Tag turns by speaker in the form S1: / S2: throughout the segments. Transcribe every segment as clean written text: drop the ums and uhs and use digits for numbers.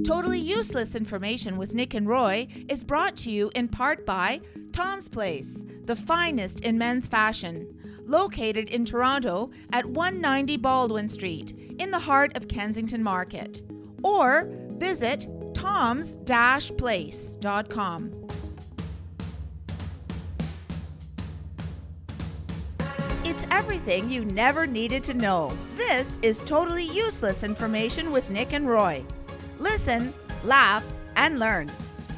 S1: Totally Useless Information with Nick and Roy is brought to you in part by Tom's Place, the finest in men's fashion, located in Toronto at 190 Baldwin Street, in the heart of Kensington Market. Or visit toms-place.com. It's everything you never needed to know. This is Totally Useless Information with Nick and Roy. Listen, laugh, and learn.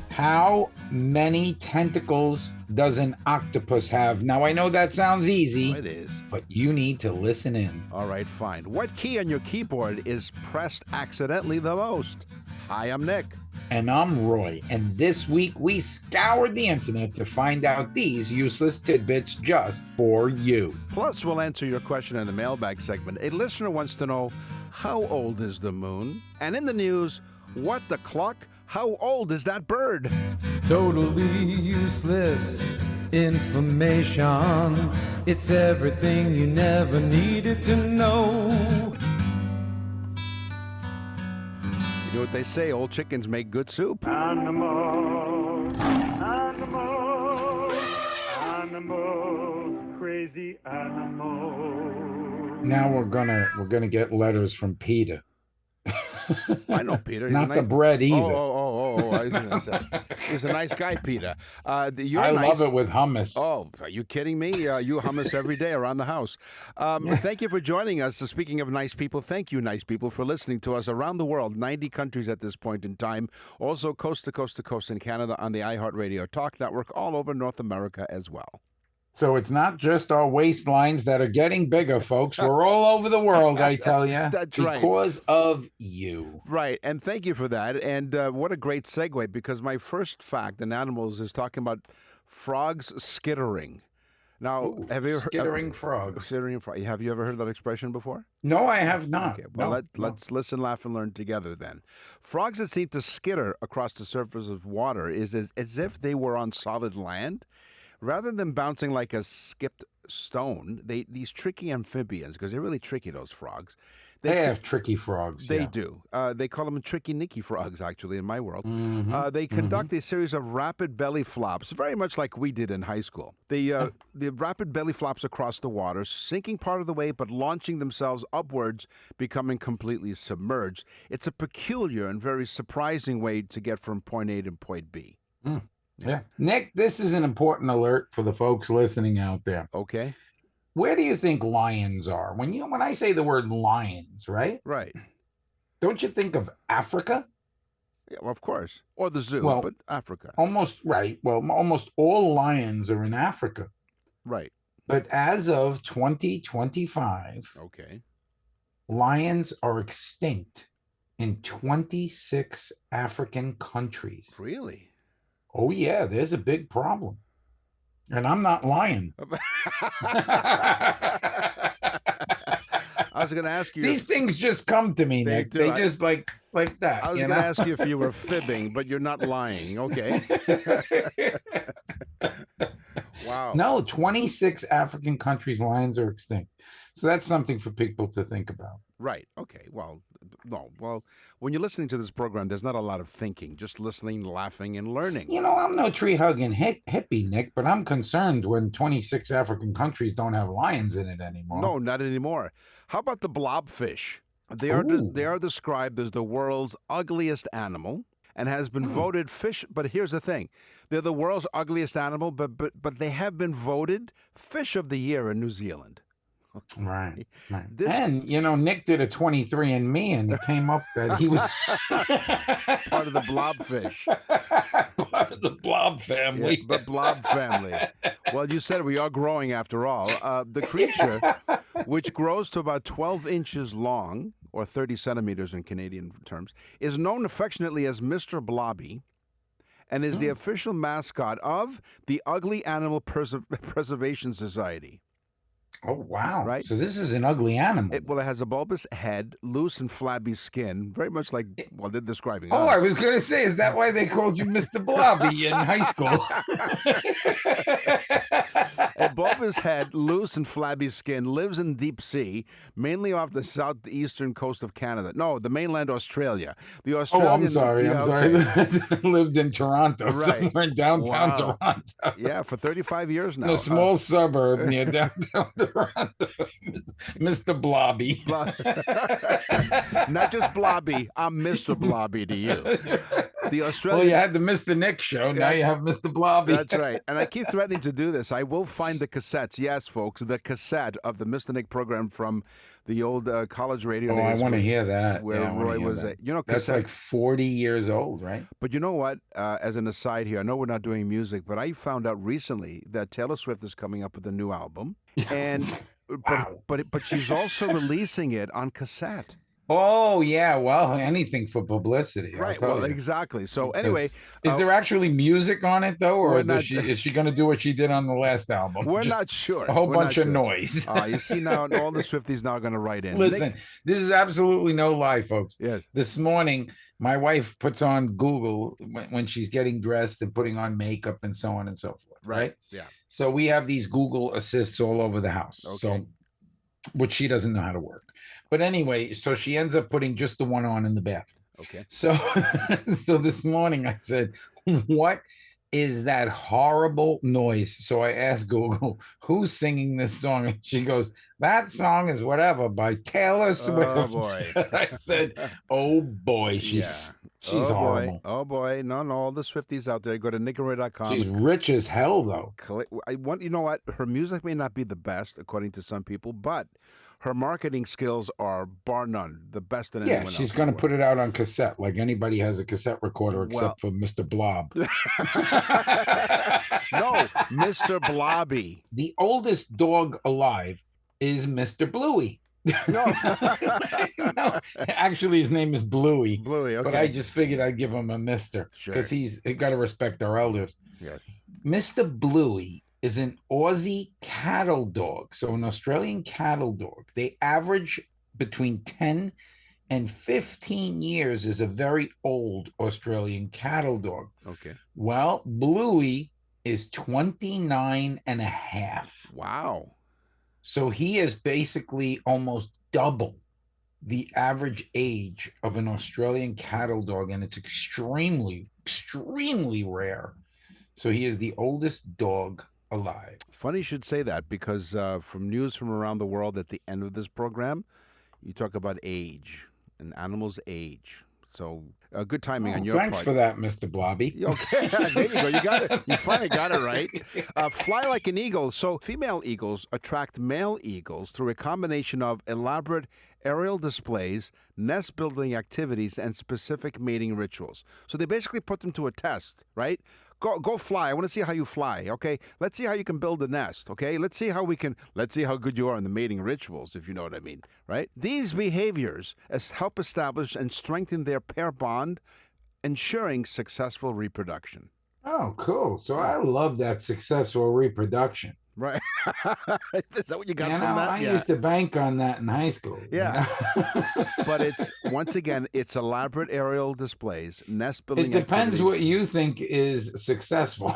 S2: How many tentacles does an octopus have? Now, I know that sounds easy.
S3: It is.
S2: But you need to listen in.
S3: All right, fine. What key on your keyboard is pressed accidentally the most? Hi, I'm Nick.
S2: And I'm Roy. And this week, we scoured the internet to find out these useless tidbits just for you.
S3: Plus, we'll answer your question in the mailbag segment. A listener wants to know, how old is the moon? And in the news, what the cluck? How old is that bird?
S4: Totally useless information. It's everything you never needed to know.
S3: You know what they say, old chickens make good soup.
S5: Animals, animals, animals, crazy animals.
S2: Now we're gonna get letters from Peter.
S3: I know Peter. He's
S2: Not the bread either.
S3: Oh, I was going to say. He's a nice guy, Peter.
S2: I love it with hummus.
S3: Oh, are you kidding me? You hummus every day around the house. Thank you for joining us. Speaking of nice people, thank you, nice people, for listening to us around the world, 90 countries at this point in time. Also, coast to coast to coast in Canada on the iHeartRadio Talk Network, all over North America as well.
S2: So it's not just our waistlines that are getting bigger, folks. We're all over the world, I tell you.
S3: That's right.
S2: Because of you.
S3: Right, and thank you for that. And what a great segue, because my first fact in animals is talking about frogs skittering. Now,
S2: Ooh,
S3: have you
S2: skittering frogs?
S3: Skittering frog. Have you ever heard that expression before?
S2: No, I have not.
S3: Okay, well,
S2: No,
S3: let's listen, laugh, and learn together then. Frogs that seem to skitter across the surface of water is as if they were on solid land. Rather than bouncing like a skipped stone, these tricky amphibians, because they're really tricky, those frogs.
S2: They have tricky frogs.
S3: They
S2: yeah.
S3: do. They call them tricky Nicky frogs, actually, in my world.
S2: Mm-hmm.
S3: They conduct a series of rapid belly flops, very much like we did in high school. The rapid belly flops across the water, sinking part of the way, but launching themselves upwards, becoming completely submerged. It's a peculiar and very surprising way to get from point A to point B.
S2: Mm. Yeah. Nick, this is an important alert for the folks listening out there.
S3: Okay.
S2: Where do you think lions are? When I say the word lions, right?
S3: Right.
S2: Don't you think of Africa?
S3: Yeah, well, of course. Or the zoo,
S2: Well,
S3: but Africa.
S2: Almost right. Well, almost all lions are in Africa.
S3: Right.
S2: But as of 2025,
S3: Okay.
S2: lions are extinct in 26 African countries.
S3: Really?
S2: Oh, yeah, there's a big problem. And I'm not lying.
S3: I was going to ask you.
S2: These things just come to me, Nick. They just like that.
S3: I was going to ask you if you were fibbing, but you're not lying. Okay. Wow.
S2: No, 26 African countries, lions are extinct. So that's something for people to think about.
S3: Right. Okay. Well, no. Well, when you're listening to this program, there's not a lot of thinking, just listening, laughing, and learning.
S2: You know, I'm no tree-hugging hippie, Nick, but I'm concerned when 26 African countries don't have lions in it anymore.
S3: No, not anymore. How about the blobfish? They are described as the world's ugliest animal and has been voted fish. But here's the thing. They're the world's ugliest animal, but they have been voted fish of the year in New Zealand.
S2: Right. And, you know, Nick did a 23andMe and it came up that he was
S3: part of the blobfish.
S2: Part of the blob family.
S3: Yeah, the blob family. Well, you said we are growing after all. The creature, which grows to about 12 inches long, or 30 centimeters in Canadian terms, is known affectionately as Mr. Blobby and is the official mascot of the Ugly Animal Preservation Society.
S2: Oh, wow.
S3: Right?
S2: So this is an ugly animal.
S3: It has a bulbous head, loose and flabby skin, very much like, well, they're describing
S2: Oh, I
S3: us.
S2: was going to say, is that why they called you Mr. Blobby in high school?
S3: A bulbous head, loose and flabby skin, lives in deep sea, mainly off the southeastern coast of Canada. No, the mainland Australia. The
S2: Oh,
S3: Australian.
S2: I'm sorry.
S3: Yeah,
S2: I'm sorry.
S3: okay.
S2: I lived in Toronto,
S3: Right.
S2: somewhere in downtown
S3: Wow.
S2: Toronto.
S3: Yeah, for 35 years
S2: In
S3: now.
S2: a small suburb near downtown Toronto. Mr. Blobby.
S3: Not just Blobby. I'm Mr. Blobby to you. The
S2: Well,
S3: Australian.
S2: you had the Mr. Nick show. Now you have Mr. Blobby.
S3: That's right. And I keep threatening to do this. I will find the cassettes. Yes, folks, the cassette of the Mr. Nick program from the old college radio
S2: Oh, I
S3: days
S2: want to
S3: where-
S2: hear that.
S3: where
S2: Yeah, I wanna
S3: Roy
S2: hear
S3: was,
S2: that.
S3: you know,
S2: That's
S3: cassette.
S2: like 40 years old, right?
S3: But you know what? As an aside here, I know we're not doing music, but I found out recently that Taylor Swift is coming up with a new album, and
S2: Wow.
S3: but she's also releasing it on cassette.
S2: Oh, yeah. Well, anything for publicity. I'll
S3: Right.
S2: tell
S3: Well,
S2: you.
S3: exactly. So
S2: Because-
S3: anyway,
S2: is there actually music on it though, or
S3: we're not-
S2: is she going to do what she did on the last album?
S3: we're
S2: Just
S3: not sure.
S2: a whole
S3: We're not
S2: bunch of
S3: sure.
S2: noise.
S3: You see now, all the Swifties now are going to write in.
S2: Listen, this is absolutely no lie, folks.
S3: Yes.
S2: This morning, my wife puts on Google when she's getting dressed and putting on makeup and so on and so forth. Right.
S3: Yeah.
S2: So we have these Google assists all over the house.
S3: Okay.
S2: So, which she doesn't know how to work. But anyway, so she ends up putting just the one on in the bathroom.
S3: Okay.
S2: So, so this morning I said, what is that horrible noise? So I asked Google, who's singing this song? And she goes, that song is whatever by Taylor Swift.
S3: Oh boy.
S2: I said, oh boy, she's
S3: oh
S2: horrible.
S3: boy. Oh boy. No, all the Swifties out there, go to nickandroy.com.
S2: She's rich as hell, though.
S3: You know what? Her music may not be the best, according to some people, but her marketing skills are bar none the best than anyone
S2: Yeah,
S3: else.
S2: she's going to put it out on cassette, like anybody has a cassette recorder except for Mr. Blob.
S3: No, Mr. Blobby.
S2: The oldest dog alive is Mr. Bluey.
S3: No.
S2: No, actually, his name is Bluey.
S3: Bluey, okay.
S2: But I just figured I'd give him a Mister
S3: Sure.
S2: because he's got to respect our elders.
S3: Yes.
S2: Mr. Bluey is an Aussie cattle dog. So an Australian cattle dog. They average between 10 and 15 years is a very old Australian cattle dog.
S3: Okay.
S2: Well, Bluey is 29 and a half.
S3: Wow.
S2: So he is basically almost double the average age of an Australian cattle dog, and it's extremely, extremely rare. So he is the oldest dog alive.
S3: Funny you should say that because from news from around the world at the end of this program, you talk about age and animals age. So good timing on your
S2: Thanks
S3: part.
S2: for that, Mr. Blobby.
S3: Okay, there you go. You got it. You finally got it right. Fly like an eagle. So female eagles attract male eagles through a combination of elaborate aerial displays, nest building activities, and specific mating rituals. So they basically put them to a test, right? Go fly. I want to see how you fly. Okay, let's see how you can build a nest. Okay, let's see how good you are in the mating rituals, if you know what I mean, right? These behaviors help establish and strengthen their pair bond, ensuring successful reproduction.
S2: Oh, cool. So I love that successful reproduction.
S3: Right. Is that what you got
S2: You
S3: from
S2: know,
S3: that?
S2: I used to bank on that in high school.
S3: Yeah.
S2: You know?
S3: But it's, once again, it's elaborate aerial displays, nest building
S2: It depends
S3: activities,
S2: what you think is successful.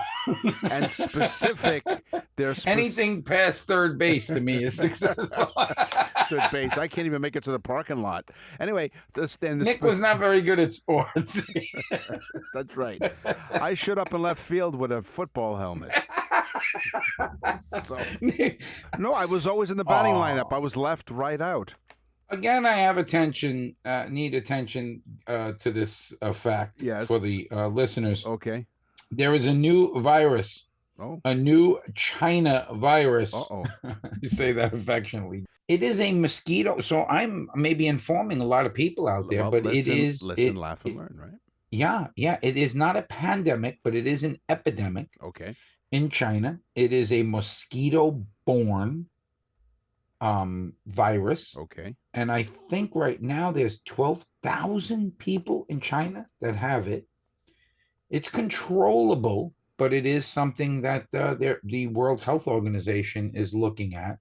S3: and specific. There's
S2: Anything past third base to me is successful.
S3: third base. I can't even make it to the parking lot. Anyway,
S2: Nick was not very good at sports.
S3: That's right. I showed up in left field with a football helmet. So no, I was always in the batting lineup. I was left right out.
S2: Again, I have need attention to this fact
S3: Yes.
S2: for the listeners.
S3: Okay.
S2: There is a new virus,
S3: Oh.
S2: a new China virus.
S3: Uh-oh.
S2: I say that affectionately. It is a mosquito. So I'm maybe informing a lot of people out there,
S3: Well,
S2: but
S3: listen,
S2: it is.
S3: Listen, laugh, and learn, right?
S2: Yeah. It is not a pandemic, but it is an epidemic
S3: Okay.
S2: in China. It is a mosquito-borne virus.
S3: Okay.
S2: And I think right now there's 12,000 people in China that have it. It's controllable, but it is something that the World Health Organization is looking at.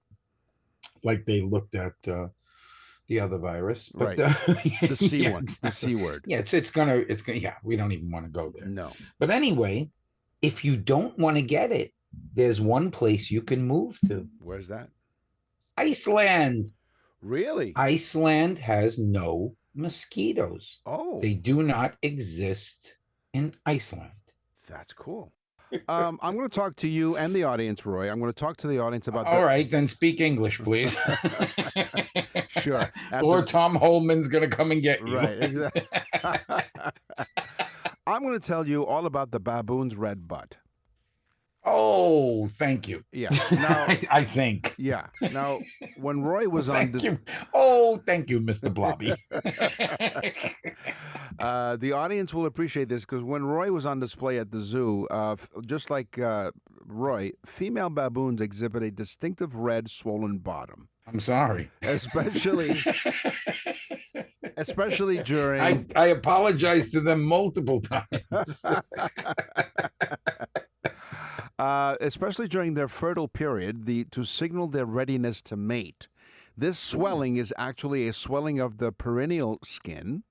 S2: like they looked at the other virus, but
S3: Right. The C
S2: yeah,
S3: one, the
S2: exactly.
S3: C word.
S2: Yeah, it's gonna. Yeah, we don't even want to go there.
S3: No.
S2: But anyway, if you don't want to get it, there's one place you can move to.
S3: Where's that?
S2: Iceland.
S3: Really?
S2: Iceland has no mosquitoes.
S3: Oh,
S2: They do not exist in Iceland.
S3: that's cool. I'm going to talk to you and the audience, Roy. I'm going to talk to the audience about
S2: All right, then speak English, please.
S3: Sure.
S2: Or Tom Holman's going to come and get you.
S3: Right, exactly. I'm going to tell you all about the baboon's red butt.
S2: Oh, thank you.
S3: Yeah. Now,
S2: I think.
S3: yeah. Now, when Roy was on,
S2: Thank you. Oh, thank you, Mr. Blobby.
S3: the audience will appreciate this because when Roy was on display at the zoo, just like Roy, female baboons exhibit a distinctive red swollen bottom.
S2: I'm sorry.
S3: Especially during.
S2: I apologize to them multiple times.
S3: Especially during their fertile period, to signal their readiness to mate. This swelling is actually a swelling of the perineal skin,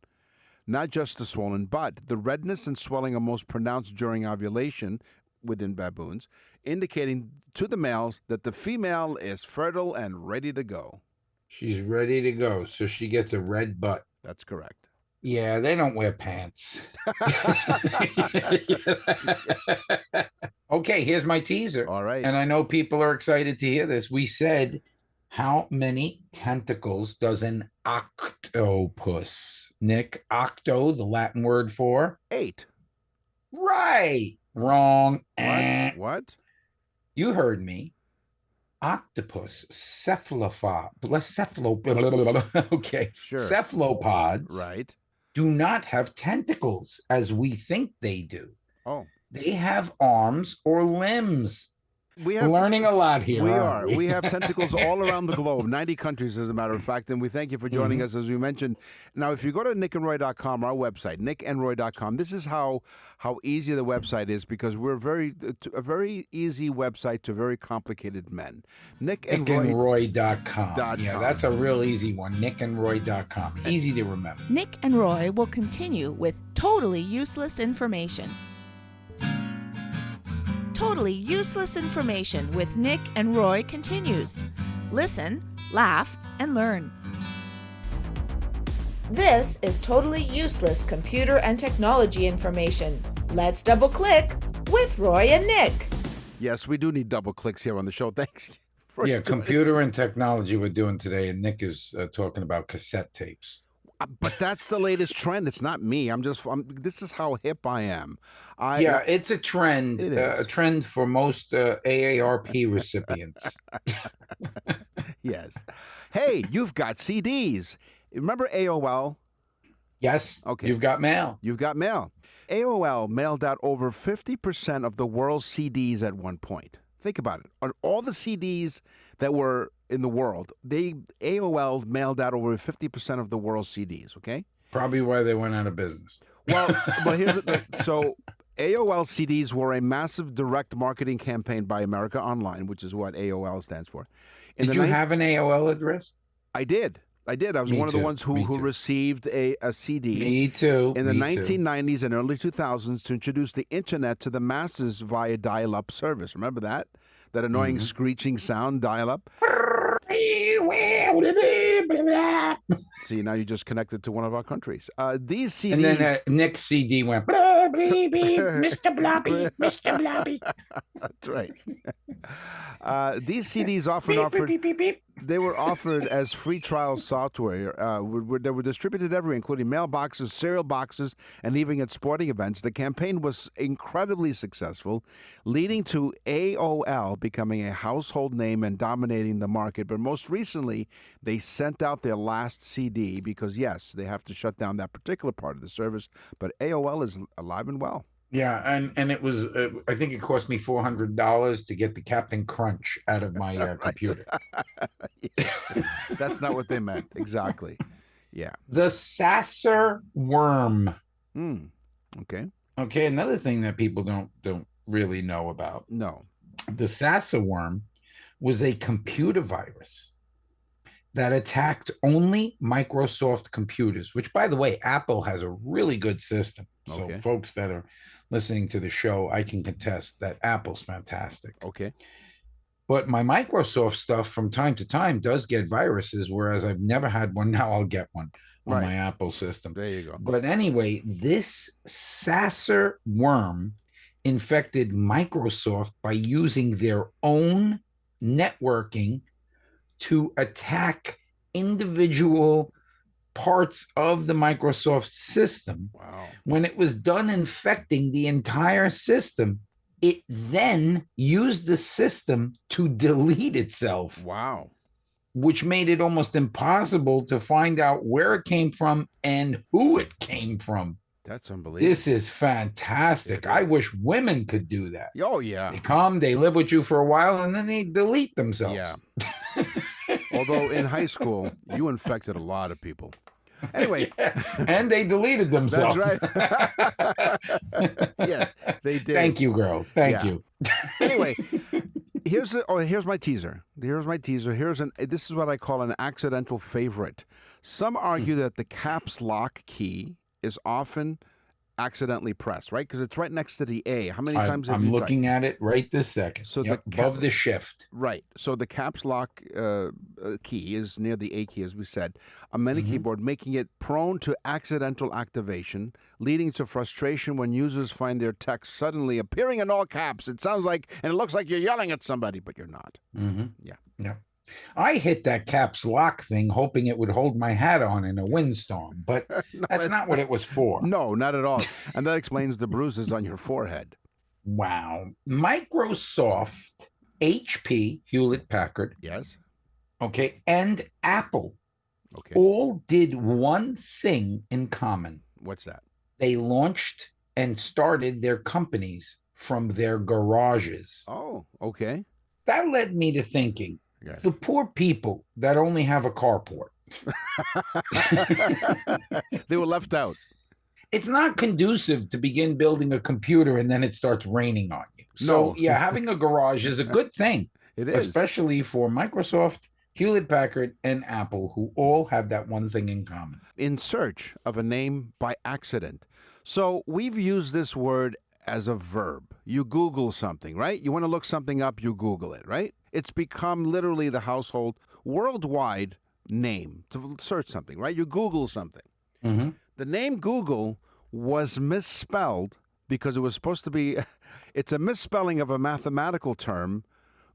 S3: not just the swollen butt. The redness and swelling are most pronounced during ovulation within baboons, indicating to the males that the female is fertile and ready to go.
S2: She's ready to go, so she gets a red butt.
S3: That's correct.
S2: Yeah, they don't wear pants. Okay, here's my teaser.
S3: All right.
S2: And I know people are excited to hear this. We said, how many tentacles does an octopus? Nick, octo, the Latin word for?
S3: 8.
S2: Right. Wrong.
S3: What?
S2: You heard me. Octopus, okay.
S3: Sure.
S2: Cephalopods
S3: Right.
S2: do not have tentacles as we think they do.
S3: Oh.
S2: They have arms or limbs.
S3: We're
S2: learning a lot here.
S3: We
S2: aren't
S3: are. We have tentacles all around the globe, 90 countries, as a matter of fact. And we thank you for joining us, as we mentioned. Now, if you go to nickandroy.com, our website, nickandroy.com, this is how easy the website is because we're a very easy website to very complicated men.
S2: nickandroy.com. Yeah, that's a real easy one. nickandroy.com. Easy to remember.
S1: Nick and Roy will continue with totally useless information. Totally Useless Information with Nick and Roy continues. Listen, laugh, and learn. This is totally useless computer and technology information. Let's double click with Roy and Nick.
S3: Yes, we do need double clicks here on the show. Thanks.
S2: Yeah, computer and technology we're doing today, and Nick is talking about cassette tapes.
S3: But that's the latest trend. It's not me. This is how hip I am.
S2: It's a trend.
S3: It is.
S2: A trend for most AARP recipients.
S3: Yes. Hey, you've got CDs. Remember AOL?
S2: Yes.
S3: Okay.
S2: You've got mail.
S3: You've got mail. AOL mailed out over 50% of the world's CDs at one point. Think about it. On all the CDs that were in the world, AOL mailed out over 50% of the world's CDs, okay?
S2: Probably why they went out of business.
S3: Well, but so AOL CDs were a massive direct marketing campaign by America Online, which is what AOL stands for.
S2: Did you have an AOL address?
S3: I did. I was
S2: Me
S3: one of the
S2: too.
S3: ones who received a CD.
S2: Me too.
S3: In the
S2: Me too.
S3: 1990s and early 2000s to introduce the internet to the masses via dial-up service. Remember that? That annoying screeching sound, dial-up? See, now you just connected to one of our countries. These CDs...
S2: And then Nick's CD went, Mr. Blobby, Mr. Blobby.
S3: That's right. These CDs they were offered as free trial software. They were distributed everywhere, including mailboxes, cereal boxes, and even at sporting events. The campaign was incredibly successful, leading to AOL becoming a household name and dominating the market. But most recently, they sent out their last CD because, yes, they have to shut down that particular part of the service. But AOL is alive and well.
S2: Yeah, and it was, I think it cost me $400 to get the Captain Crunch out of my computer.
S3: That's not what they meant. Exactly. Yeah.
S2: The Sasser worm.
S3: Okay.
S2: Okay, another thing that people don't really know about.
S3: No.
S2: The Sasser worm was a computer virus that attacked only Microsoft computers, which, by the way, Apple has a really good system. So
S3: Okay.
S2: folks that are listening to the show, I can contest that Apple's fantastic.
S3: Okay.
S2: But my Microsoft stuff from time to time does get viruses, whereas I've never had one. Now I'll get one on
S3: Right.
S2: my Apple system.
S3: There you go.
S2: But anyway, this Sasser worm infected Microsoft by using their own networking to attack individual parts of the Microsoft system.
S3: Wow.
S2: When it was done infecting the entire system, it then used the system to delete itself,
S3: Wow.
S2: which made it almost impossible to find out where it came from and who it came from.
S3: That's unbelievable.
S2: This is fantastic. I wish women could do that.
S3: Oh, yeah.
S2: They come, they live with you for a while, and then they delete themselves.
S3: Yeah. Although in high school, you infected a lot of people. Anyway.
S2: And they deleted themselves.
S3: That's right. Yes, they did.
S2: Thank you, girls. Thank you.
S3: Anyway, here's my teaser. This is what I call an accidental favorite. Some argue that the caps lock key is often accidentally pressed, right? Because it's right next to the A. How many times have you
S2: I'm looking at it right this second.
S3: So
S2: above the shift.
S3: Right. So the caps lock key is near the A key, as we said, on many keyboard, making it prone to accidental activation, leading to frustration when users find their text suddenly appearing in all caps. It sounds like, and it looks like you're yelling at somebody, but you're not. Yeah.
S2: I hit that caps lock thing hoping it would hold my hat on in a windstorm, but that's not what it was for.
S3: No, not at all. And that explains the bruises on your forehead.
S2: Wow. Microsoft, HP, Hewlett Packard,
S3: Yes.
S2: okay, and Apple
S3: Okay.
S2: all did one thing in common.
S3: What's that?
S2: They launched and started their companies from their garages.
S3: Oh, okay.
S2: That led me to thinking,
S3: Yeah.
S2: the poor people that only have a carport.
S3: They were left out.
S2: It's not conducive to begin building a computer and then it starts raining on you. So,
S3: No.
S2: yeah, having a garage is a good thing,
S3: It is.
S2: especially for Microsoft, Hewlett Packard, and Apple, who all have that one thing in common.
S3: In search of a name by accident. So we've used this word as a verb. You Google something, right? You want to look something up, you Google it, right? It's become literally the household worldwide name to search something, right? You Google something.
S2: Mm-hmm.
S3: The name Google was misspelled because it was supposed to be, it's a misspelling of a mathematical term,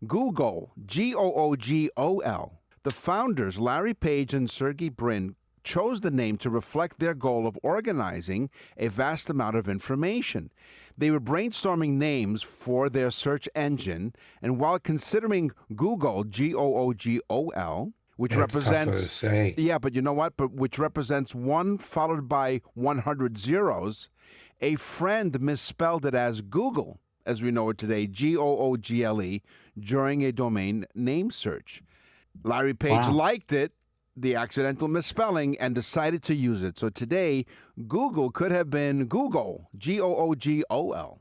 S3: Google, Googol. The founders, Larry Page and Sergey Brin, chose the name to reflect their goal of organizing a vast amount of information. They were brainstorming names for their search engine, and while considering Google, Googol, which
S2: It's
S3: represents
S2: tougher to say.
S3: yeah, but you know what? But which represents 1 followed by 100 zeros. A friend misspelled it as Google, as we know it today, Google, during a domain name search. Larry Page
S2: Wow.
S3: liked it, the accidental misspelling, and decided to use it. So today, Google could have been Google, Googol.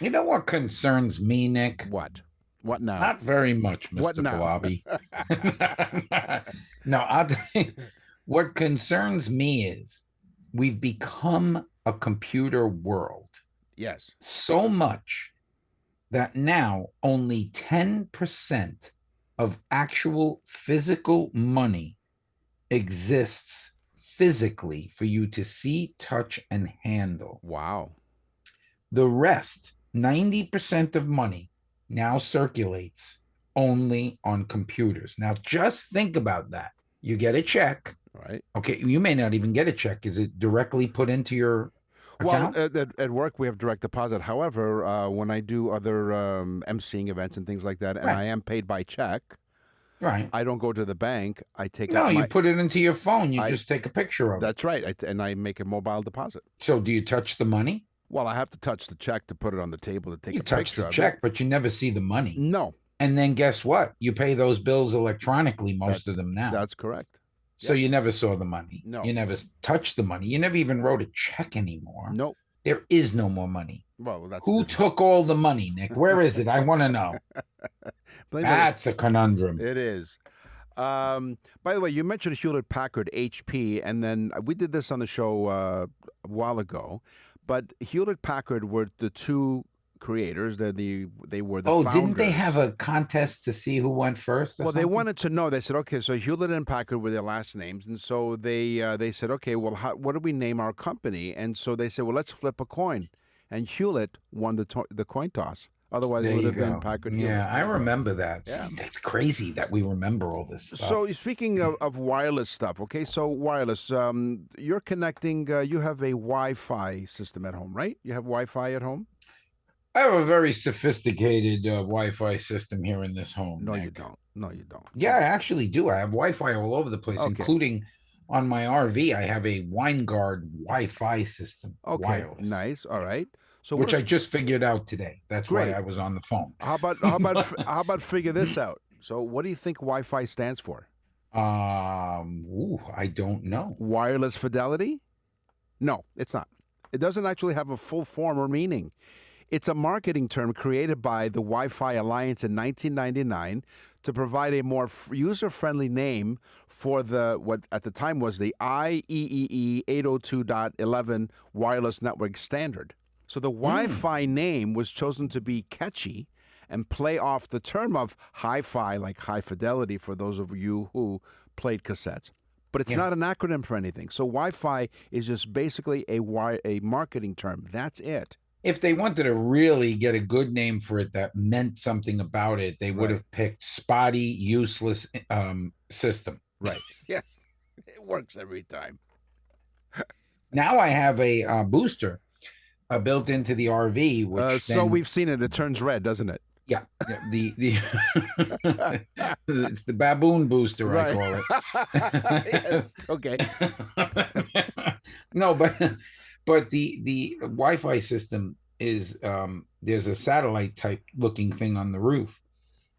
S2: You know what concerns me, Nick?
S3: What? What now?
S2: Not very much, Mr.
S3: What now?
S2: Balabi. No, I'll tell you, what concerns me is we've become a computer world
S3: Yes.
S2: so much that now only 10% of actual physical money exists physically for you to see, touch, and handle.
S3: Wow.
S2: The rest, 90% of money, now circulates only on computers. Now, just think about that. You get a check.
S3: Right.
S2: Okay, you may not even get a check. Is it directly put into your
S3: Well,
S2: account?
S3: at work we have direct deposit. However, when I do other emceeing events and things like that, and
S2: Right.
S3: I am paid by check,
S2: Right.
S3: I don't go to the bank. I take
S2: No,
S3: out
S2: you
S3: my.
S2: put it into your phone. You
S3: I-
S2: just take a picture of it.
S3: That's right, and I make a mobile deposit.
S2: So do you touch the money?
S3: Well, I have to touch the check to put it on the table to take
S2: You
S3: a
S2: touch
S3: picture
S2: the
S3: of
S2: check, but you never see the money.
S3: it. No,
S2: And then guess what? You pay those bills electronically, most of them now.
S3: that's correct.
S2: So you never saw the money.
S3: No.
S2: You never touched the money. You never even wrote a check anymore.
S3: Nope.
S2: There is no more money.
S3: Well, that's
S2: Who took all the money, Nick? Where is it? I want to know.
S3: Blame it.
S2: That's a conundrum.
S3: It is. By the way, you mentioned Hewlett Packard, HP, and then we did this on the show a while ago. But Hewlett Packard were the two creators. They were the
S2: Oh,
S3: founders.
S2: didn't they have a contest to see who went first?
S3: Well, they
S2: something?
S3: wanted to know. They said, okay, so Hewlett and Packard were their last names, and so they said, okay, well, what do we name our company? And so they said, well, let's flip a coin, and Hewlett won the coin toss. Otherwise,
S2: There
S3: it would
S2: you
S3: have been
S2: go.
S3: Packard Hewlett.
S2: Yeah, I remember that.
S3: Yeah.
S2: That's crazy that we remember all this stuff.
S3: So speaking of wireless stuff, okay, so wireless, you're connecting, you have a Wi-Fi system at home, right? You have Wi-Fi at home?
S2: I have a very sophisticated Wi-Fi system here in this home.
S3: No,
S2: Nick.
S3: you don't. No, you don't.
S2: Yeah, I actually do. I have Wi-Fi all over the place,
S3: Okay.
S2: including on my RV. I have a WineGuard Wi-Fi system.
S3: Okay,
S2: wireless,
S3: nice. All right. So
S2: which I just figured out today. That's
S3: Great.
S2: why I was on the phone.
S3: how about figure this out? So what do you think Wi-Fi stands for?
S2: I don't know.
S3: Wireless fidelity? No, it's not. It doesn't actually have a full form or meaning. It's a marketing term created by the Wi-Fi Alliance in 1999 to provide a more user-friendly name for what at the time was the IEEE 802.11 wireless network standard. So the Wi-Fi name was chosen to be catchy and play off the term of hi-fi, like high fidelity for those of you who played cassettes. But it's not an acronym for anything. So Wi-Fi is just basically a marketing term. That's it.
S2: If they wanted to really get a good name for it that meant something about it, they would have picked spotty, useless system.
S3: Right. Yes. It works every time.
S2: Now I have a booster built into the RV, which
S3: So we've seen it. It turns red, doesn't it?
S2: yeah, the it's the baboon booster, I call it.
S3: Yes. Okay.
S2: No, but the Wi-Fi system is there's a satellite type looking thing on the roof,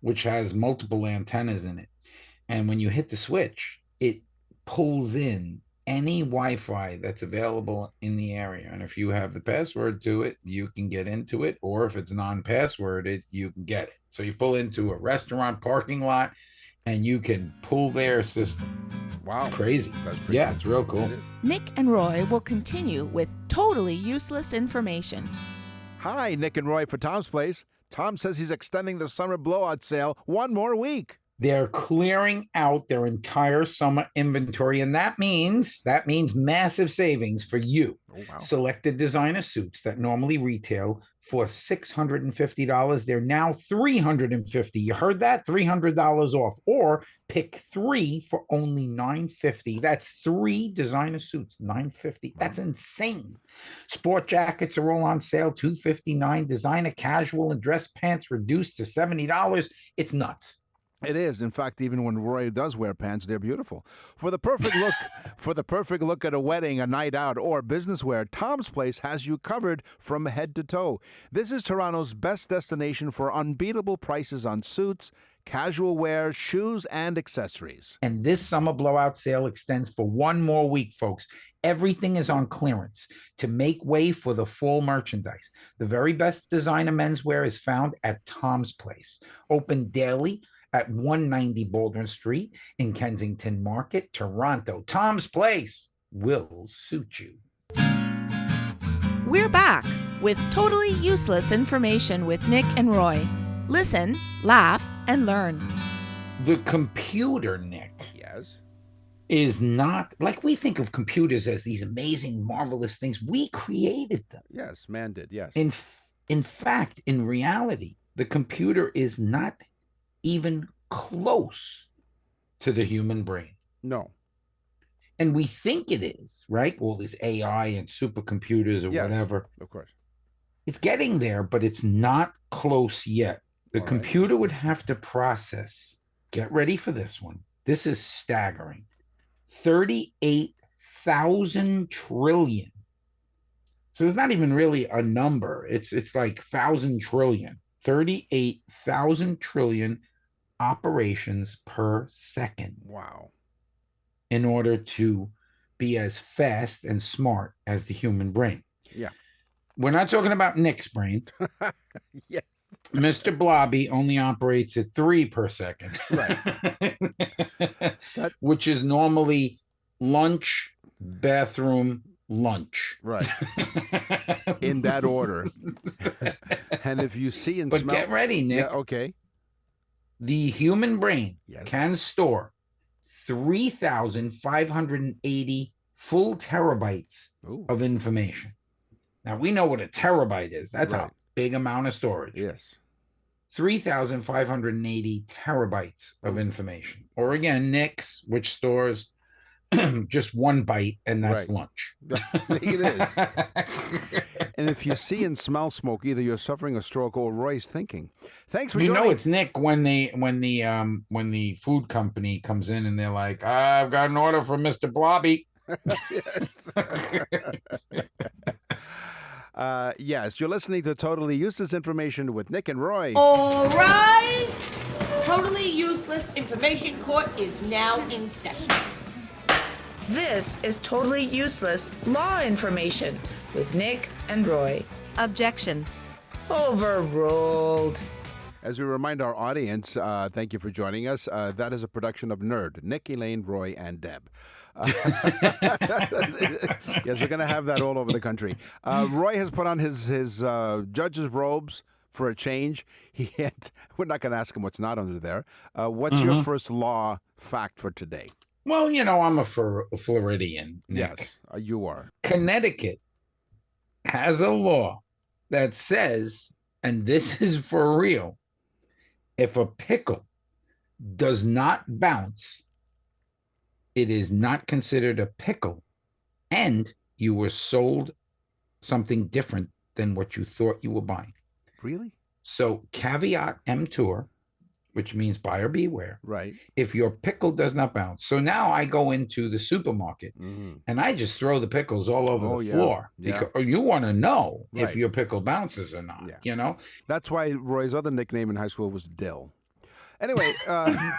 S2: which has multiple antennas in it, and when you hit the switch, it pulls in any Wi-Fi that's available in the area. And if you have the password to it, you can get into it. Or if it's non-passworded, you can get it. So you pull into a restaurant parking lot and you can pull their system.
S3: Wow.
S2: It's crazy.
S3: That's pretty
S2: Yeah,
S3: cool.
S2: it's real cool.
S1: Nick and Roy will continue with totally useless information.
S3: Hi, Nick and Roy for Tom's Place. Tom says he's extending the summer blowout sale one more week.
S2: They're clearing out their entire summer inventory, and that means massive savings for you.
S3: Oh, wow.
S2: Selected designer suits that normally retail for $650, they're now $350. You heard that? $300 off. Or pick 3 for only $950. That's 3 designer suits, $950. That's insane. Sport jackets are all on sale, $259. Designer casual and dress pants reduced to $70. It's nuts.
S3: It is. In fact, even when Roy does wear pants, they're beautiful. For the perfect look, at a wedding, a night out, or business wear, Tom's Place has you covered from head to toe. This is Toronto's best destination for unbeatable prices on suits, casual wear, shoes, and accessories.
S2: And this summer blowout sale extends for one more week, folks. Everything is on clearance to make way for the fall merchandise. The very best designer menswear is found at Tom's Place. Open daily at 190 Baldwin Street in Kensington Market, Toronto. Tom's Place will suit you.
S1: We're back with totally useless information with Nick and Roy. Listen, laugh, and learn.
S2: The computer, Nick,
S3: Yes.
S2: is not like we think of computers as these amazing, marvelous things. We created them.
S3: Yes, man did. Yes.
S2: In fact, in reality, the computer is not even close to the human brain.
S3: No.
S2: And we think it is, right? All this AI and supercomputers or
S3: Yes,
S2: whatever.
S3: of course.
S2: It's getting there, but it's not close yet. The
S3: All right.
S2: computer would have to process, get ready for this one. This is staggering. 38,000 trillion. So it's not even really a number. It's like 1,000 trillion. 38,000 trillion operations per second
S3: Wow.
S2: in order to be as fast and smart as the human brain.
S3: Yeah.
S2: We're not talking about Nick's brain.
S3: Yes.
S2: Mr. Blobby only operates at 3 per second.
S3: Right.
S2: Which is normally lunch, bathroom, lunch.
S3: Right. In that order. And if you see and
S2: But
S3: smell...
S2: get ready, Nick.
S3: Yeah, okay.
S2: The human brain
S3: Yes.
S2: can store 3,580 full terabytes
S3: Ooh.
S2: of information. Now, we know what a terabyte is. That's
S3: Right.
S2: a big amount of storage.
S3: Yes.
S2: 3,580 terabytes of information. Or again, Nick's, which stores just 1 byte, and that's
S3: Right.
S2: lunch.
S3: It is. And if you see and smell smoke, either you're suffering a stroke or Roy's thinking. Thanks for
S2: You
S3: joining.
S2: know it's Nick when the food company comes in and they're like, I've got an order from Mr. Blobby.
S3: Yes. Yes, you're listening to Totally Useless Information with Nick and Roy.
S6: All rise! Totally Useless Information Court is now in session.
S1: This is totally useless law information with Nick and Roy. Objection. Overruled.
S3: As we remind our audience, thank you for joining us. That is a production of Nerd, Nick, Elaine, Roy, and Deb. Yes, we're going to have that all over the country. Roy has put on his judge's robes for a change. We're not going to ask him what's not under there. What's your first law fact for today?
S2: Well, I'm a Floridian, Nick.
S3: Yes, you are.
S2: Connecticut has a law that says, and this is for real, if a pickle does not bounce, it is not considered a pickle, and you were sold something different than what you thought you were buying.
S3: Really?
S2: So caveat emptor, which means buyer beware.
S3: Right.
S2: If your pickle does not bounce. So now I go into the supermarket and I just throw the pickles all over the floor.
S3: Yeah.
S2: Because you want to know
S3: Right.
S2: if your pickle bounces or not,
S3: That's why Roy's other nickname in high school was Dill. Anyway,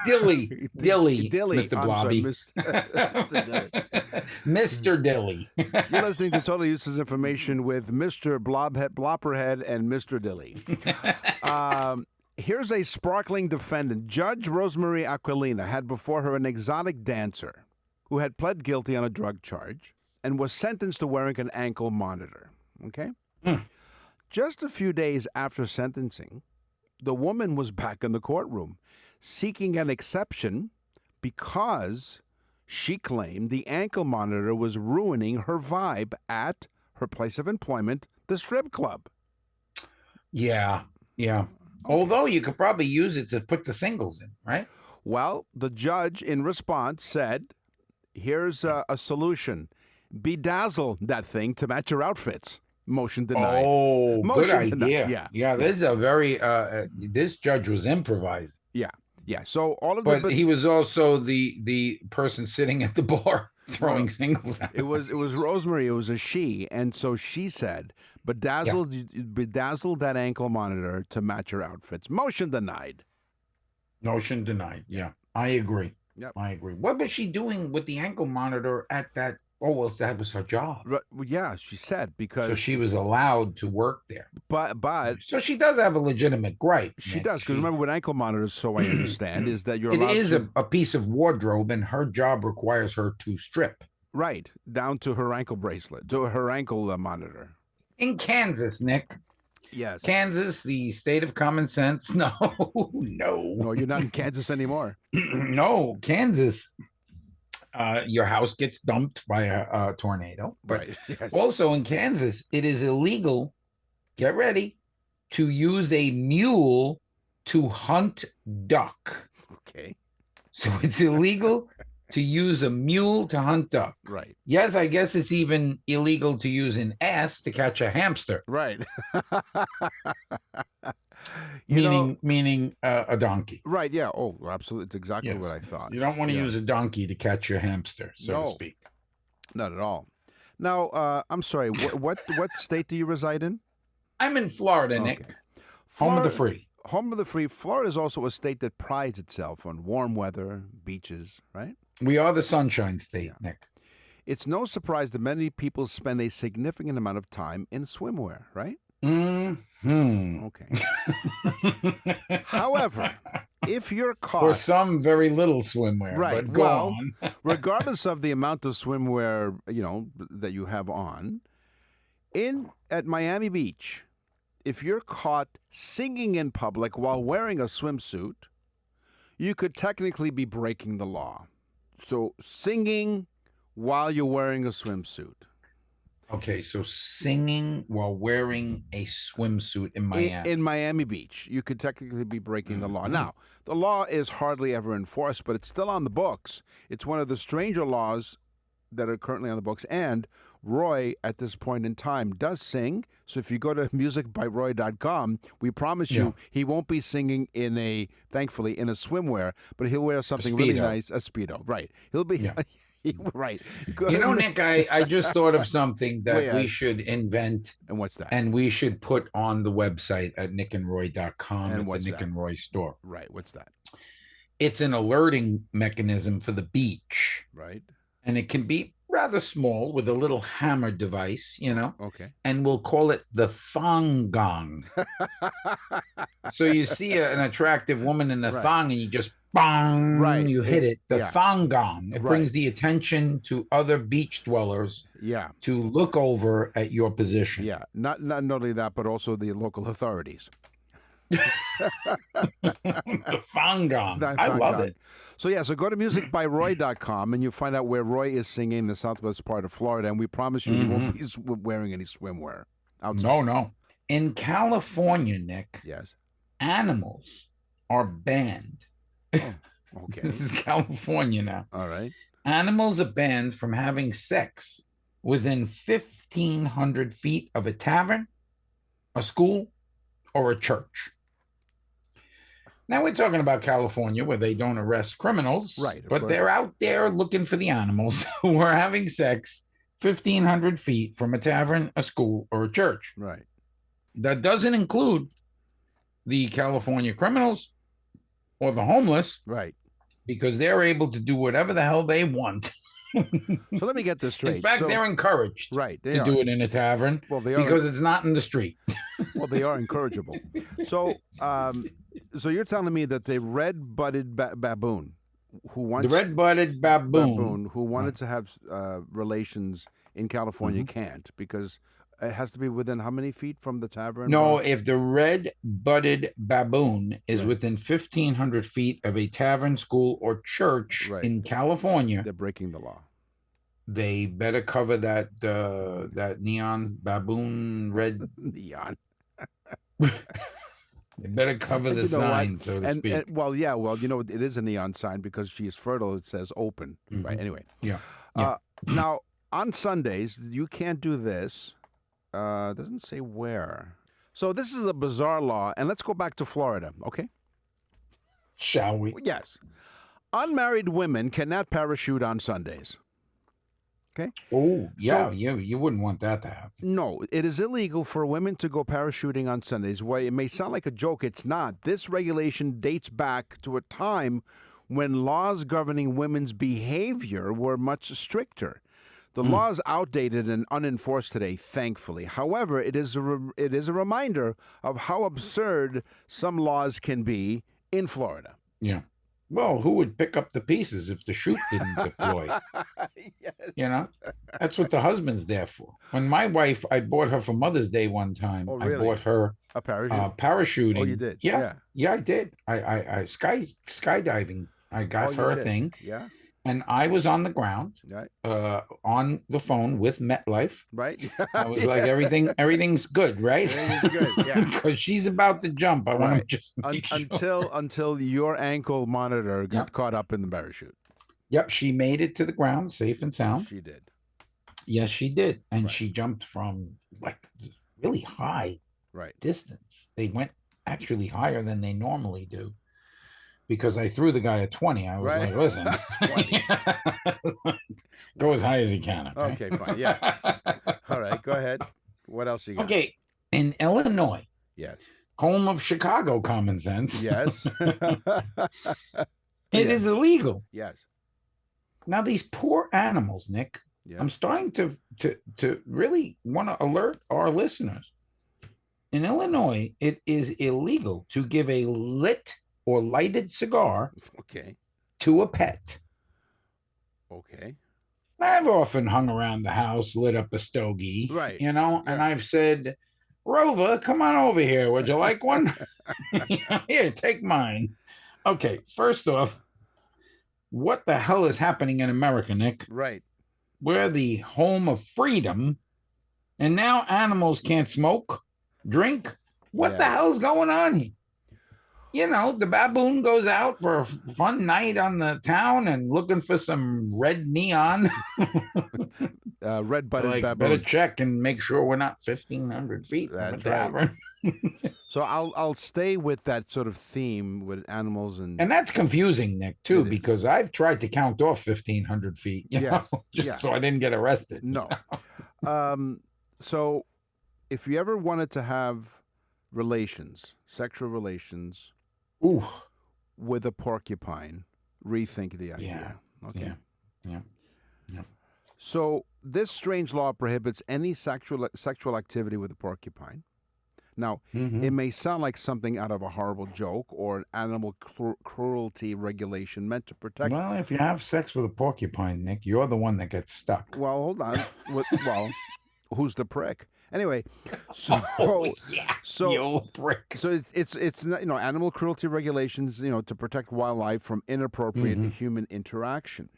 S2: Dilly, Mr.
S3: I'm
S2: Blobby.
S3: sorry, Mr. Dilly.
S2: Mr. Dilly.
S3: You're listening to Totally Useless Information with Mr. Blobhead, Blopperhead, and Mr. Dilly. Here's a sparkling defendant. Judge Rosemary Aquilina had before her an exotic dancer who had pled guilty on a drug charge and was sentenced to wearing an ankle monitor. Okay? Just a few days after sentencing, the woman was back in the courtroom seeking an exception because she claimed the ankle monitor was ruining her vibe at her place of employment, the strip club.
S2: Yeah. Although you could probably use it to put the singles in, right?
S3: Well, the judge in response said, here's a solution. Bedazzle that thing to match your outfits. Motion denied.
S2: Oh,
S3: Motion
S2: good
S3: denied.
S2: idea. Yeah, this is a very, this judge was improvising.
S3: Yeah. So all of
S2: But he was also the person sitting at the bar throwing singles out.
S3: It was Rosemary. It was a she, and so she said, "Bedazzle that ankle monitor to match your outfits." Motion denied.
S2: Motion denied. Yeah, I agree.
S3: Yep.
S2: I agree. What was she doing with the ankle monitor at that? Oh, well, that was her job.
S3: Yeah, she said because
S2: So she was allowed to work there.
S3: but
S2: So she does have a legitimate gripe.
S3: she
S2: Nick.
S3: does because remember with ankle monitors. So I understand is that you're allowed
S2: It is
S3: to,
S2: a piece of wardrobe, and her job requires her to strip.
S3: right down to her ankle bracelet, to her ankle monitor.
S2: In Kansas, Nick.
S3: Yes.
S2: Kansas, the state of common sense. No.
S3: No, you're not in Kansas anymore.
S2: No, Kansas. Your house gets dumped by a tornado. But
S3: Right. Yes.
S2: also in Kansas, it is illegal, get ready, to use a mule to hunt duck.
S3: Okay.
S2: So it's illegal to use a mule to hunt duck.
S3: Right.
S2: Yes, I guess it's even illegal to use an ass to catch a hamster,
S3: Right.
S2: meaning a donkey.
S3: Right. Yeah. Oh, absolutely. It's exactly
S2: Yes.
S3: what I thought.
S2: You don't want to
S3: Yeah.
S2: use a donkey to catch your hamster, so
S3: No.
S2: to speak.
S3: Not at all. Now, I'm sorry. What state do you reside in?
S2: I'm in Florida, Nick.
S3: Okay.
S2: Home of the
S3: Florida-
S2: free.
S3: Home of the free. Florida is also a state that prides itself on warm weather, beaches, right?
S2: We are the Sunshine State, Nick.
S3: It's no surprise that many people spend a significant amount of time in swimwear, right?
S2: Mm-hmm.
S3: Okay. However, if you're
S2: Or
S3: caught,
S2: some very little swimwear.
S3: right?
S2: But go
S3: Well,
S2: on.
S3: regardless of the amount of swimwear that you have on, at Miami Beach, if you're caught singing in public while wearing a swimsuit, you could technically be breaking the law. So singing while you're wearing a swimsuit.
S2: Okay, so singing while wearing a swimsuit in Miami.
S3: In Miami Beach, you could technically be breaking the law.
S2: Mhm.
S3: Now, the law is hardly ever enforced, but it's still on the books. It's one of the stranger laws that are currently on the books. And Roy, at this point in time, does sing. So if you go to musicbyroy.com, we promise you he won't be singing thankfully, in a swimwear, but he'll wear something really nice, a Speedo. Right. He'll be...
S2: Yeah.
S3: Right.
S2: You know, Nick, I just thought of something that we should invent.
S3: And what's that?
S2: And we should put on the website at nickandroy.com
S3: And what's
S2: the Nick
S3: that?
S2: and Roy store.
S3: Right. What's that?
S2: It's an alerting mechanism for the beach.
S3: Right.
S2: And it can be rather small with a little hammer device,
S3: Okay.
S2: and we'll call it the thong gong. So you see an attractive woman in the
S3: Right.
S2: thong and you just bang,
S3: Right.
S2: you hit it, the
S3: Yeah.
S2: thong gong. It
S3: Right.
S2: brings the attention to other beach dwellers
S3: Yeah.
S2: to look over at your position.
S3: Yeah. Not only that, but also the local authorities.
S2: The thong gong.
S3: That
S2: I
S3: thong
S2: love
S3: gong.
S2: it.
S3: So go to musicbyroy.com and you find out where Roy is singing in the southwest part of Florida, and we promise you he won't be wearing any swimwear outside.
S2: No. In California, Nick,
S3: Yes.
S2: animals are banned.
S3: Okay.
S2: This is California now.
S3: All right.
S2: Animals are banned from having sex within 1,500 feet of a tavern, a school, or a church. Now we're talking about California where they don't arrest criminals,
S3: Right, of
S2: but
S3: course.
S2: they're out there looking for the animals who are having sex 1,500 feet from a tavern, a school, or a church.
S3: Right.
S2: That doesn't include the California criminals or the homeless,
S3: Right.
S2: because they're able to do whatever the hell they want.
S3: So let me get this straight.
S2: In fact,
S3: So-
S2: they're encouraged
S3: right. They
S2: to
S3: are.
S2: do it in a tavern
S3: Well, they are.
S2: because it's not in the street.
S3: Well, they are encourageable. So, so you're telling me that the red-butted baboon, who wants
S2: The red-butted baboon.
S3: who wanted to have relations in California can't, because it has to be within how many feet from the tavern?
S2: No,
S3: bar?
S2: if the red-butted baboon is within 1,500 feet of a tavern, school, or church
S3: Right.
S2: in California,
S3: They're breaking the law.
S2: they better cover that neon baboon red.
S3: Neon.
S2: They better cover the
S3: You know what?
S2: sign, so to speak.
S3: It is a neon sign because she is fertile. It says open. Right. Anyway.
S2: Yeah.
S3: Now, on Sundays, you can't do this. Doesn't say where. So this is a bizarre law, and let's go back to Florida, okay?
S2: Shall we?
S3: Yes. Unmarried women cannot parachute on Sundays. Okay?
S2: Oh, yeah.
S3: So-
S2: you wouldn't want that to happen.
S3: No, it is illegal for women to go parachuting on Sundays. While it may sound like a joke, it's not. This regulation dates back to a time when laws governing women's behavior were much stricter. The law is outdated and unenforced today, thankfully. However, it is a reminder of how absurd some laws can be in Florida.
S2: Yeah. Well, who would pick up the pieces if the chute didn't deploy?
S3: Yes.
S2: That's what the husband's there for. When my wife, I bought her for Mother's Day one time.
S3: Oh,
S2: I
S3: really?
S2: bought her
S3: A parachute?
S2: parachuting.
S3: Oh, you did?
S2: Yeah, I did. I skydiving. I got
S3: Oh, you
S2: her a
S3: did?
S2: thing,
S3: Yeah.
S2: and I was on the ground,
S3: Right.
S2: on the phone with MetLife.
S3: Right?
S2: I was like, everything's good, right?
S3: Everything's good, yeah.
S2: Because she's about to jump. I want
S3: Right.
S2: to just make sure.
S3: Until your ankle monitor got
S2: Yep.
S3: caught up in the parachute.
S2: Yep, she made it to the ground safe and sound.
S3: She did.
S2: Yes, she did, and
S3: Right.
S2: she jumped from like really high
S3: Right.
S2: distance. They went actually higher than they normally do. Because I threw the guy a 20. I was
S3: Right.
S2: like, listen,
S3: 20.
S2: go as high as you can.
S3: Okay, fine. Yeah. All right, go ahead. What else you got?
S2: Okay. In Illinois,
S3: Yes.
S2: home of Chicago common sense.
S3: Yes.
S2: It is illegal.
S3: Yes.
S2: Now, these poor animals, Nick,
S3: Yeah.
S2: I'm starting to really want to alert our listeners. in Illinois, it is illegal to give a lit or lighted cigar
S3: Okay.
S2: to a pet.
S3: Okay.
S2: I've often hung around the house, lit up a stogie,
S3: Right.
S2: and
S3: Yeah.
S2: I've said, Rover, come on over here. Would you like one? Here, take mine. Okay, first off, what the hell is happening in America, Nick?
S3: Right.
S2: We're the home of freedom, and now animals can't smoke, drink. What the
S3: Yes.
S2: hell's going on here? You know, the baboon goes out for a fun night on the town and looking for some red neon.
S3: Red-butted
S2: Like,
S3: baboon.
S2: better check and make sure we're not 1,500 feet from a
S3: That's right.
S2: tavern.
S3: So I'll stay with that sort of theme with animals and
S2: And that's confusing, Nick, too,
S3: It is.
S2: because I've tried to count off 1,500 feet, you
S3: Yes,
S2: know, just
S3: yeah.
S2: so I didn't get arrested.
S3: no. So if you ever wanted to have relations, sexual relations
S2: Ooh,
S3: with a porcupine, rethink the idea. Okay.
S2: yeah.
S3: So this strange law prohibits any sexual activity with a porcupine. Now,
S2: Mhm.
S3: it may sound like something out of a horrible joke or an animal cruelty regulation meant to protect.
S2: Well, if you have sex with a porcupine, Nick, you're the one that gets stuck.
S3: Well, hold on. Well, who's the prick? Anyway, so
S2: yeah,
S3: so
S2: you old prick.
S3: so it's not, animal cruelty regulations, to protect wildlife from inappropriate human interaction.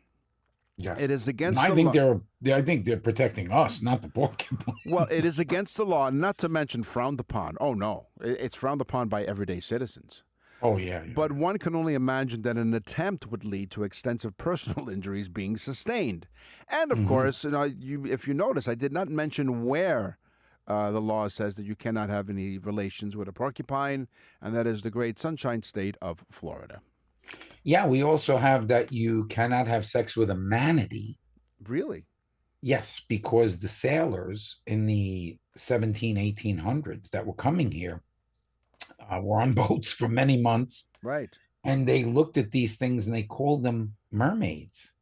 S2: Yes.
S3: It is against.
S2: I
S3: the
S2: think
S3: law.
S2: I think they're protecting us, not the porcupine.
S3: Well, it is against the law, not to mention frowned upon. Oh no, it's frowned upon by everyday citizens.
S2: Oh yeah.
S3: But one can only imagine that an attempt would lead to extensive personal injuries being sustained. And of course, if you notice, I did not mention where the law says that you cannot have any relations with a porcupine, and that is the great Sunshine State of Florida.
S2: Yeah, we also have that you cannot have sex with a manatee.
S3: Really?
S2: Yes, because the sailors in the 1800s that were coming here were on boats for many months.
S3: Right.
S2: And they looked at these things and they called them mermaids.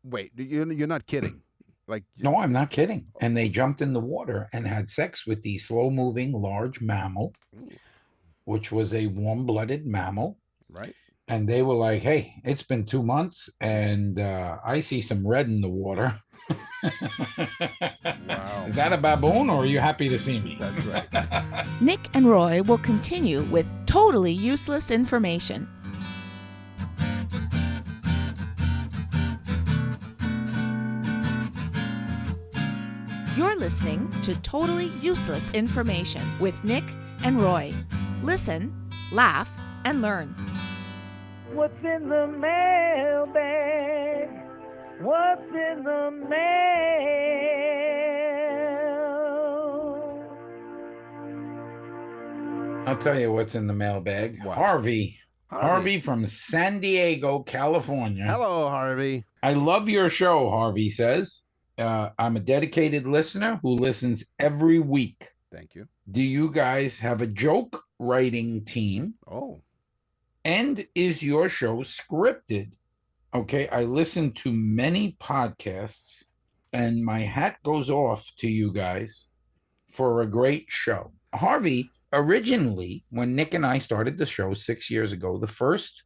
S3: Wait, you're not kidding. Like
S2: No, I'm not kidding. And they jumped in the water and had sex with the slow-moving large mammal, which was a warm-blooded mammal.
S3: Right.
S2: And they were like, hey, it's been 2 months and I see some red in the water.
S3: Wow.
S2: Is that a baboon or are you happy to see me?
S3: That's right.
S1: Nick and Roy will continue with totally useless information. You're listening to Totally Useless Information with Nick and Roy. Listen, laugh, and learn.
S7: What's in the mailbag? What's in the mail?
S2: I'll tell you what's in the mailbag.
S3: What?
S2: Harvey from San Diego, California.
S3: Hello, Harvey.
S2: I love your show, Harvey says. I'm a dedicated listener who listens every week.
S3: Thank you.
S2: Do you guys have a joke writing team?
S3: Oh.
S2: And is your show scripted? Okay, I listen to many podcasts, and my hat goes off to you guys for a great show. Harvey, originally, when Nick and I started the show 6 years ago, the first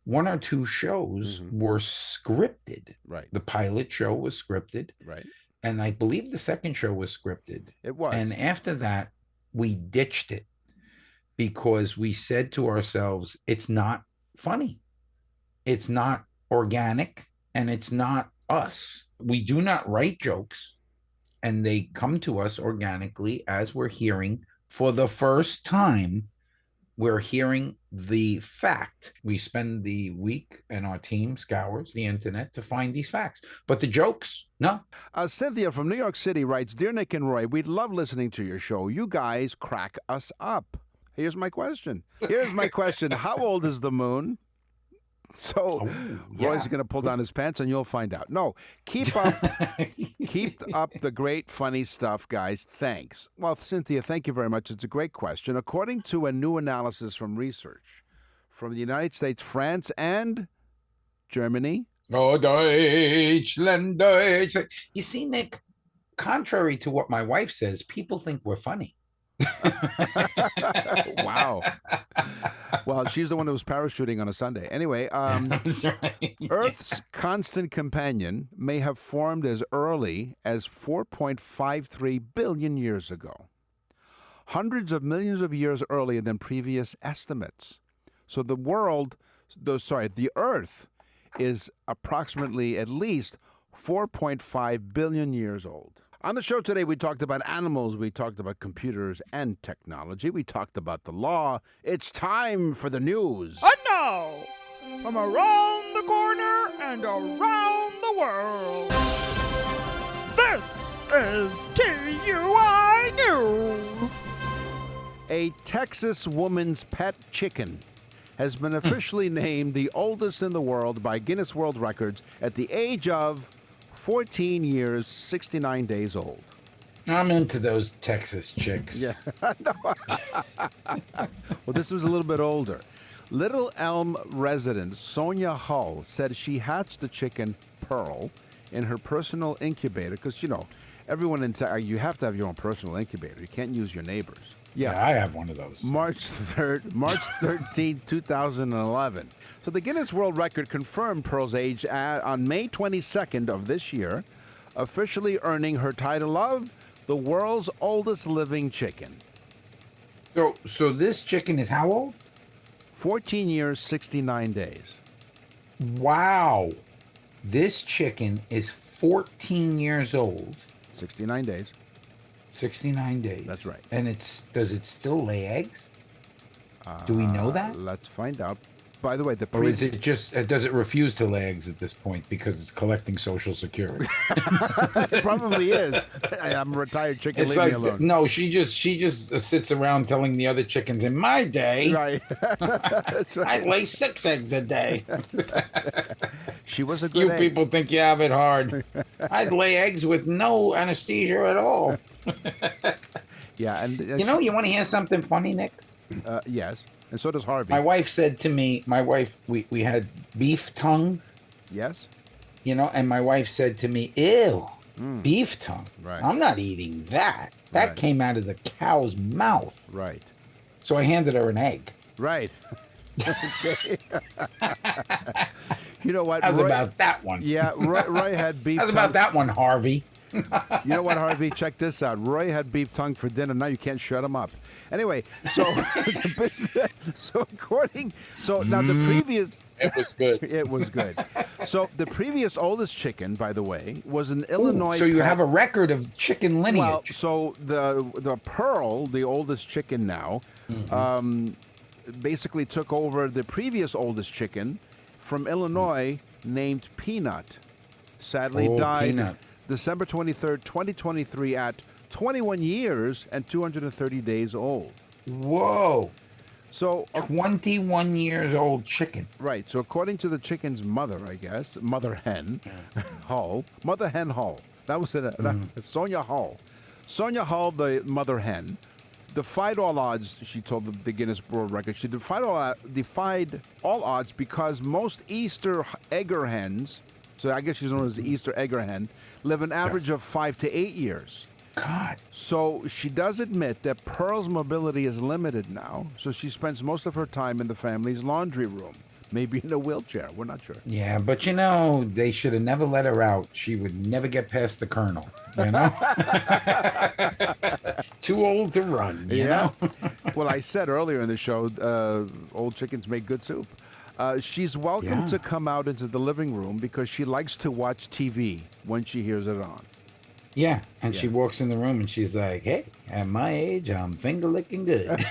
S2: 1 or 2 shows were scripted.
S3: Right.
S2: The pilot show was scripted.
S3: Right.
S2: And I believe the second show was scripted.
S3: It was.
S2: And after that, we ditched it because we said to ourselves, it's not funny. It's not organic, and it's not us. We do not write jokes, and they come to us organically as we're hearing for the first time. We're hearing the fact. We spend the week and our team scours the internet to find these facts. But the jokes, no.
S3: Cynthia from New York City writes, Dear Nick and Roy, we'd love listening to your show. You guys crack us up. Here's my question. How old is the moon? So Roy's going to pull down his pants and you'll find out. No, keep up the great funny stuff, guys. Thanks. Well, Cynthia, thank you very much. It's a great question. According to a new analysis from research from the United States, France, and Germany.
S2: Oh, Deutschland, Deutschland. You see, Nick, contrary to what my wife says, people think we're funny.
S3: Wow. Well, she's the one who was parachuting on a Sunday. Anyway,
S2: That's right.
S3: Earth's constant companion may have formed as early as 4.53 billion years ago, hundreds of millions of years earlier than previous estimates. So the Earth is approximately at least 4.5 billion years old. On the show today, we talked about animals, we talked about computers and technology, we talked about the law. It's time for the news.
S8: And now, from around the corner and around the world, this is TUI News.
S3: A Texas woman's pet chicken has been officially named the oldest in the world by Guinness World Records at the age of 14 years, 69 days old.
S2: I'm into those Texas chicks.
S3: Yeah. Well, this was a little bit older. Little Elm resident Sonia Hull said she hatched the chicken Pearl in her personal incubator because, everyone you have to have your own personal incubator. You can't use your neighbor's.
S2: Yeah, I have one of those.
S3: March 13, 2011. So the Guinness World Record confirmed Pearl's age on May 22nd of this year, officially earning her title of the world's oldest living chicken.
S2: So this chicken is how old?
S3: 14 years, 69 days.
S2: Wow. This chicken is 14 years old.
S3: 69 days.
S2: 69 days.
S3: That's right.
S2: And does it still lay eggs? Do we know that?
S3: Let's find out. By the way,
S2: Or is it just, does it refuse to lay eggs at this point because it's collecting Social Security?
S3: It probably is. I'm a retired chicken.
S2: It's
S3: Leave me
S2: like,
S3: alone.
S2: no, she just sits around telling the other chickens, in my day,
S3: Right. That's right.
S2: I lay 6 eggs a day.
S3: She was a good
S2: You
S3: egg.
S2: people think you have it hard. I'd lay eggs with no anesthesia at all.
S3: Yeah, and
S2: You want to hear something funny, Nick?
S3: yes, and so does Harvey.
S2: My wife said to me, we had beef tongue,
S3: Yes.
S2: and my wife said to me, ew, beef tongue.
S3: Right.
S2: I'm not eating that. That
S3: Right.
S2: came out of the cow's mouth.
S3: Right.
S2: So I handed her an egg.
S3: Right. Okay. You know what?
S2: How's
S3: Roy,
S2: about that one?
S3: Yeah, Roy had beef
S2: How's
S3: tongue.
S2: about that one, Harvey?
S3: You know what, Harvey? Check this out. Roy had beef tongue for dinner. Now you can't shut him up. Anyway, so now the previous.
S2: It was good.
S3: It was good. So the previous oldest chicken, by the way, was an Illinois.
S2: So you
S3: pet-
S2: have a record of chicken lineage.
S3: Well, so the Pearl, the oldest chicken now, basically took over the previous oldest chicken from Illinois named Peanut. Sadly died
S2: Peanut.
S3: December 23rd, 2023 at 21 years and 230 days old.
S2: Whoa.
S3: So,
S2: 21 years old chicken.
S3: right. So according to the chicken's mother, I guess, mother hen, Hull, mother hen Hull. That was it. Sonia Hull. Sonia Hull, the mother hen, defied all odds. She told the Guinness World Record. She defied all odds because most Easter egger hens, so I guess she's known as the Easter egger hen, live an average of 5 to 8 years.
S2: God.
S3: So she does admit that Pearl's mobility is limited now, so she spends most of her time in the family's laundry room, maybe in a wheelchair. We're not sure.
S2: Yeah, but they should have never let her out. She would never get past the colonel, Too old to run, you know?
S3: Well, I said earlier in the show, old chickens make good soup. She's welcome to come out into the living room because she likes to watch TV when she hears it on.
S2: Yeah, and she walks in the room and she's like, hey, at my age, I'm finger licking good.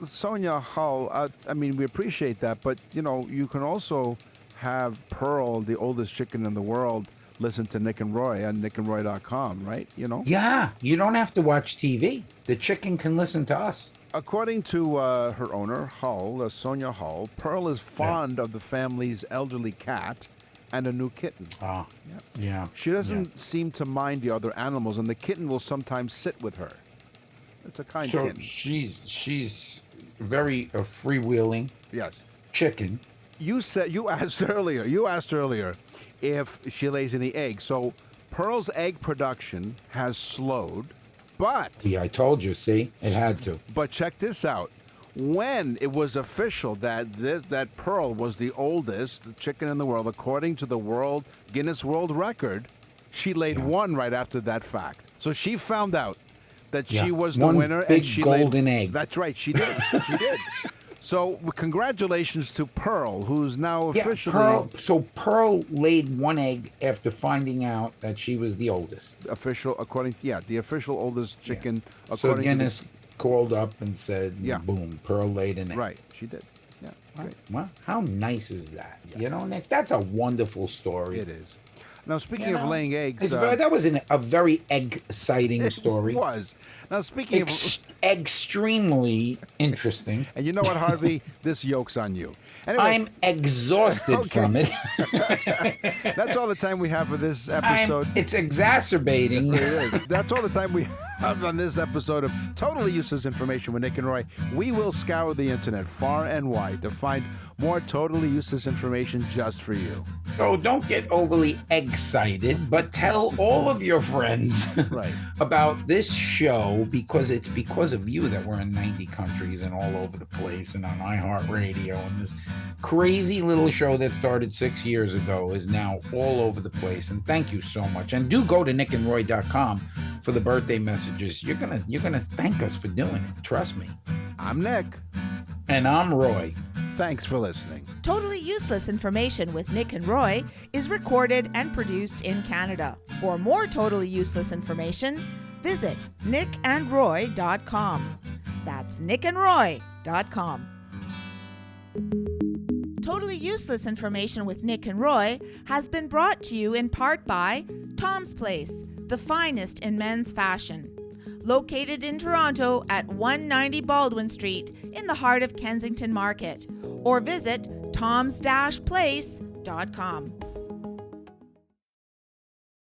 S3: Sonia Hull, we appreciate that, but, you can also have Pearl, the oldest chicken in the world, listen to Nick and Roy on nickandroy.com, right?
S2: Yeah, you don't have to watch TV. The chicken can listen to us.
S3: According to her owner, Hull, Sonia Hull, Pearl is fond of the family's elderly cat and a new kitten.
S2: Oh, yeah.
S3: She doesn't seem to mind the other animals, and the kitten will sometimes sit with her. It's a kind
S2: So
S3: kitten.
S2: she's very freewheeling
S3: Yes.
S2: chicken.
S3: You asked earlier if she lays any eggs. So Pearl's egg production has slowed But
S2: Yeah, I told you. See, it had to.
S3: check this out. When it was official that Pearl was the oldest chicken in the world, according to the Guinness World Record, she laid one right after that fact. So she found out that she was the
S2: One
S3: winner,
S2: big
S3: and she
S2: golden
S3: laid,
S2: egg.
S3: That's right, she did. She did. So congratulations to Pearl, who's now officially
S2: Pearl laid one egg after finding out that she was the oldest.
S3: the official oldest chicken.
S2: So
S3: According
S2: Guinness called up and said,
S3: Yeah.
S2: boom, Pearl laid an egg.
S3: Right, she did. Yeah, great.
S2: Well, how nice is that? You know, Nick, that's a wonderful story.
S3: It is. Now, speaking of laying eggs,
S2: That was a very exciting story.
S3: It was. Now, speaking of
S2: Extremely interesting.
S3: and you know what, Harvey? This yoke's on you. Anyway,
S2: I'm exhausted from it.
S3: that's all the time we have for this episode.
S2: It's exacerbating.
S3: It is. That's all the time we have on this episode of Totally Useless Information with Nick and Roy. We will scour the internet far and wide to find more totally useless information just for you.
S2: So don't get overly excited, but tell all of your friends
S3: Right.
S2: about this show, because it's because of you that we're in 90 countries and all over the place and on iHeartRadio. And this crazy little show that started 6 years ago is now all over the place. And thank you so much. And do go to nickandroy.com for the birthday messages. You're gonna thank us for doing it. Trust me.
S3: I'm Nick.
S2: And I'm Roy.
S3: Thanks for listening.
S1: Totally Useless Information with Nick and Roy is recorded and produced in Canada. For more totally useless information, visit nickandroy.com. That's nickandroy.com. Totally Useless Information with Nick and Roy has been brought to you in part by Tom's Place, the finest in men's fashion. Located in Toronto at 190 Baldwin Street in the heart of Kensington Market. Or visit toms-place.com.